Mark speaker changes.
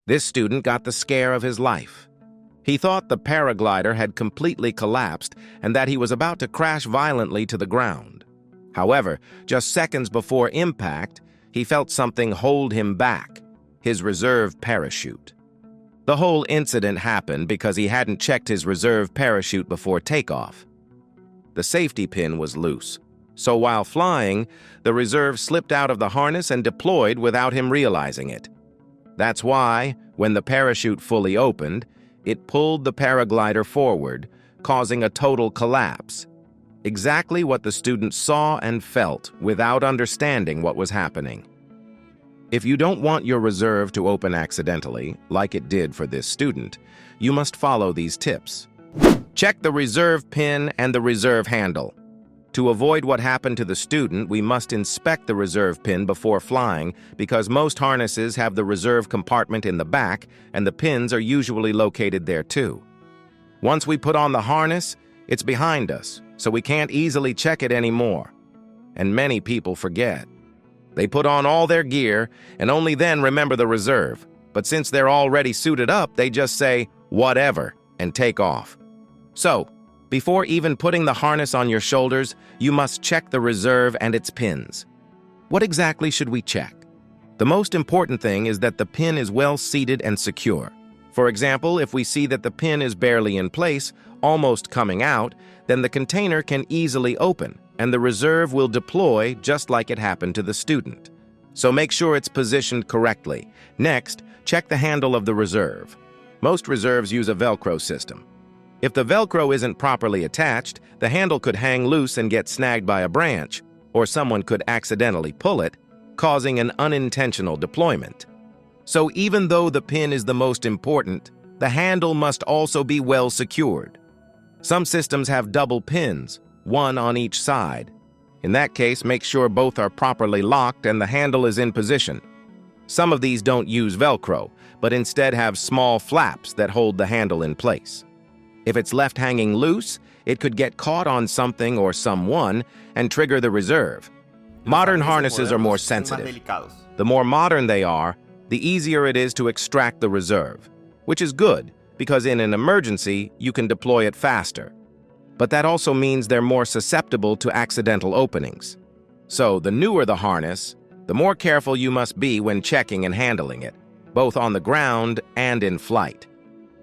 Speaker 1: This student got the scare of his life. He thought the paraglider had completely collapsed and that he was about to crash violently to the ground. However, just seconds before impact, he felt something hold him back, his reserve parachute. The whole incident happened because he hadn't checked his reserve parachute before takeoff. The safety pin was loose, so while flying, the reserve slipped out of the harness and deployed without him realizing it. That's why, when the parachute fully opened, it pulled the paraglider forward, causing a total collapse. Exactly what the student saw and felt without understanding what was happening. If you don't want your reserve to open accidentally, like it did for this student, you must follow these tips. Check the reserve pin and the reserve handle. To avoid what happened to the student, we must inspect the reserve pin before flying because most harnesses have the reserve compartment in the back and the pins are usually located there too. Once we put on the harness, it's behind us, so we can't easily check it anymore. And many people forget. They put on all their gear and only then remember the reserve. But since they're already suited up, they just say, whatever, and take off. So, before even putting the harness on your shoulders, you must check the reserve and its pins. What exactly should we check? The most important thing is that the pin is well seated and secure. For example, if we see that the pin is barely in place, almost coming out, then the container can easily open, and the reserve will deploy just like it happened to the student. So make sure it's positioned correctly. Next, check the handle of the reserve. Most reserves use a Velcro system. If the Velcro isn't properly attached, the handle could hang loose and get snagged by a branch, or someone could accidentally pull it, causing an unintentional deployment. So even though the pin is the most important, the handle must also be well secured. Some systems have double pins, one on each side. In that case, make sure both are properly locked and the handle is in position. Some of these don't use Velcro, but instead have small flaps that hold the handle in place. If it's left hanging loose, it could get caught on something or someone and trigger the reserve. Modern harnesses are more sensitive. The more modern they are, the easier it is to extract the reserve, which is good because in an emergency, you can deploy it faster. But that also means they're more susceptible to accidental openings. So the newer the harness, the more careful you must be when checking and handling it, both on the ground and in flight.